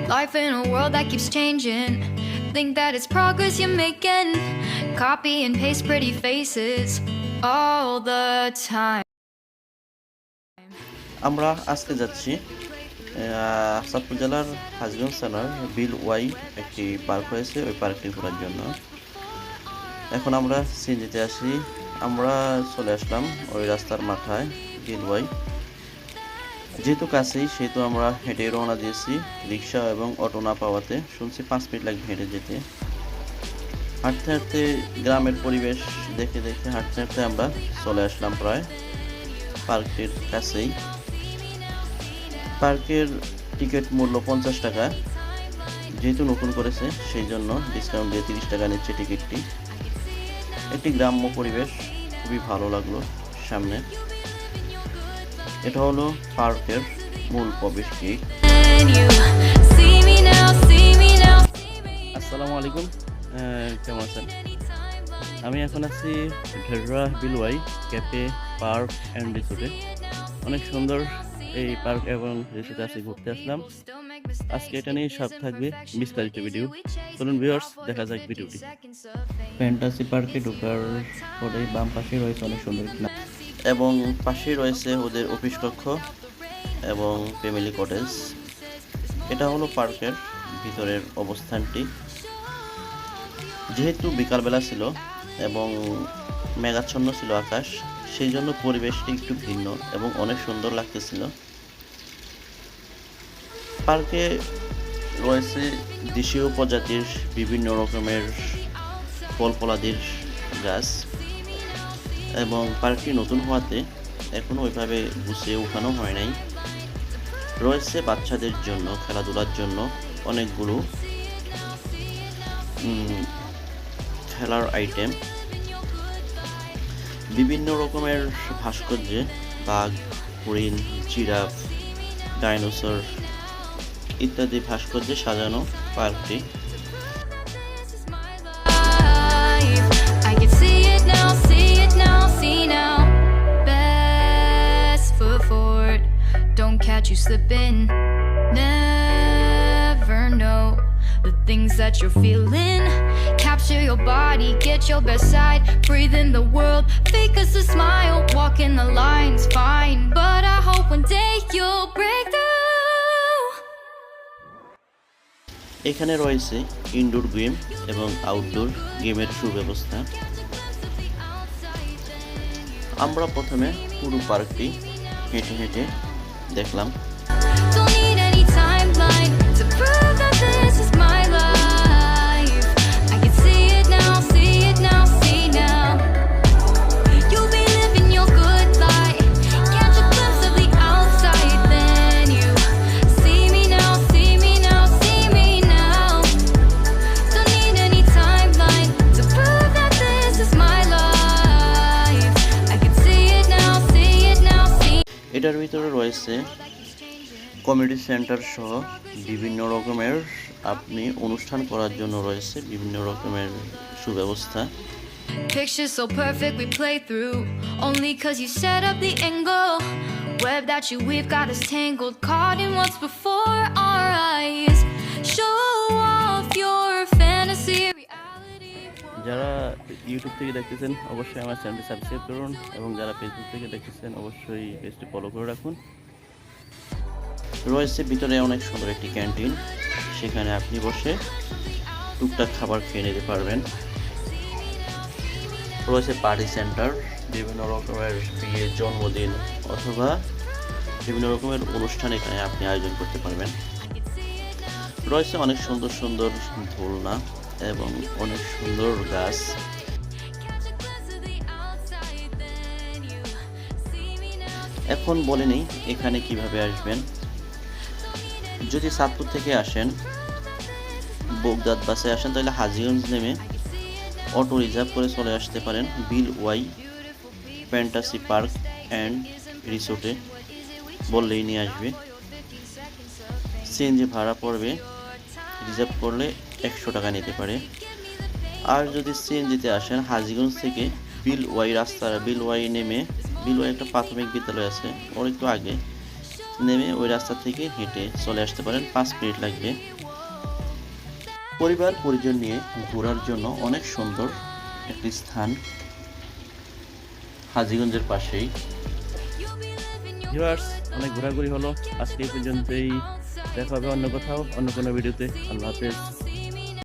Life in a world that keeps changing. Think that it's progress you're making. Copy and paste pretty faces all the time. আমরা আজকে যাচ্ছি চাঁদপুর জেলার হাজীগঞ্জ থানার বিল Y একটি park রয়েছে, ওই পার্কটি ঘোরার জন্য। এখন আমরা সিএনজিতে আসি, আমরা চলে আসলাম ওই রাস্তার মাথায় বিল ওয়াই। যেহেতু কাছেই সেহেতু আমরা হেঁটে রওনা দিয়েছি, রিক্সা এবং অটো না পাওয়াতে। শুনছি 5 মিনিট লাগবে হেঁটে যেতে। হাঁটতে হাঁটতে গ্রামের পরিবেশ দেখে দেখে হাঁটতে হাঁটতে আমরা চলে আসলাম প্রায় পার্কটির কাছেই। পার্কের টিকিট মূল্য 50 টাকা। যেহেতু নতুন করেছে সেই জন্য ডিসকাউন্ট দিয়ে 30 টাকা নিচ্ছে টিকিটটি। একটি গ্রাম্য পরিবেশ, খুবই ভালো লাগলো। সামনে এটা হলো পার্কের মূল প্রবেশ গেট। আসসালামু আলাইকুম, কেমন আছেন? আমি এখন আছি ঢেররা বিলওয়াই ক্যাফে পার্ক অ্যান্ড রিসোর্টে। অনেক সুন্দর এই পার্ক এবং রিসোর্টে আছি, ঘুরতে আসলাম। আজকে এটা নিয়ে সব থাকবে বিস্তারিত ভিডিও। চলুন ভিউয়ার্স, দেখা যাক ভিডিওটি। ফ্যান্টাসি পার্কে ঢোকার পরে বাম পাশে রয়েছে অনেক সুন্দর এবং পাশেই রয়েছে ওদের অফিস কক্ষ এবং ফ্যামিলি কটেজ। এটা হলো পার্কের ভিতরের অবস্থানটি। যেহেতু বিকালবেলা ছিল এবং মেঘাচ্ছন্ন ছিল আকাশ, সেই জন্য পরিবেশটি একটু ভিন্ন এবং অনেক সুন্দর লাগতেছিল। পার্কে রয়েছে দেশীয় প্রজাতির বিভিন্ন রকমের ফল-ফলাদির গাছ এবং পার্কটি নতুন হওয়াতে এখনও ওইভাবে গুছিয়ে উঠানো হয় নাই। রয়েছে বাচ্চাদের জন্য খেলাধুলার জন্য অনেকগুলো খেলার আইটেম, বিভিন্ন রকমের ভাস্কর্যে বাঘ, হরিণ, জিরাফ, ডাইনোসর ইত্যাদি ভাস্কর্যে সাজানো পার্কটি। Don't catch you slipping. Never know the things that you're feeling. Capture your body, get your best side. Breathe in the world, fake us a smile. Walk in the lines, fine. But I hope one day you'll break through. এখানে রয়েছে indoor game এবং outdoor গেমের সুব্যবস্থা। আমরা প্রথমে পুরো পার্কটি হেঁটে হেঁটে দেখলাম। Don't need any timeline to prove that this is my life. I can see it now, see it now, see now. You'll be living your good life. Catch a glimpse of the outside, then you see me now, see me now, see me now. Don't need any timeline to prove that this is my life. I can see it now, see it now, see. এটার ভিতরে রয়েছে community centre সহ বিভিন্ন রকমের আপনি অনুষ্ঠান করার জন্য রয়েছে বিভিন্ন রকমের সুব্যবস্থা। Picture so perfect we play through only cause you set up the angle. Web that you weave got us tangled, caught in what's before our eyes. Show off your fantasy reality. যারা YouTube থেকে দেখতেছেন অবশ্যই আমার চ্যানেলটি subscribe করুন এবং যারা Facebook থেকে দেখতেছেন অবশ্যই পেজটি ফলো করে রাখুন। রয়েছে ভিতরে অনেক সুন্দর একটি ক্যান্টিন, সেখানে আপনি বসে টুকটাক খাবার খেয়ে নিতে পারবেন। রয়েছে পার্টি সেন্টার, বিভিন্ন রকমের বিয়ে, জন্মদিন অথবা বিভিন্ন রকমের অনুষ্ঠান এখানে আপনি আয়োজন করতে পারবেন। রয়েছে অনেক সুন্দর সুন্দর দোলনা এবং অনেক সুন্দর গাছ। এখন বলে নেই এখানে কিভাবে আসবেন। যদি চাঁদপুর থেকে আসেন, বগদাদ বাসে আসেন, তাহলে হাজীগঞ্জ নেমে অটো রিজার্ভ করে চলে আসতে পারেন বিল ওয়াই ফ্যান্টাসি পার্ক অ্যান্ড রিসোর্টে। বললেই নিয়ে আসবে। সিএনজি ভাড়া পড়বে, রিজার্ভ করলে 100 টাকা নিতে পারে। আর যদি সিএনজিতে আসেন হাজীগঞ্জ থেকে বিল ওয়াই রাস্তা, বিল ওয়াই নেমে, বিল ওয়াই একটা প্রাথমিক বিদ্যালয় আছে ওর একটু আগে, নেমে ওই রাস্তা থেকে হেঁটে চলে আসতে পারেন, 5 মিনিট লাগবে। পরিবার পরিজন নিয়ে ঘোরার জন্য অনেক সুন্দর একটি স্থান, হাজীগঞ্জের পাশেই। ভিউয়ার্স, অনেক ঘোরাঘুরি হলো, আজকে এই পর্যন্তই। দেখা হবে অন্য কোথাও, অন্য কোনো ভিডিওতে। আল্লাহ হাফেজ।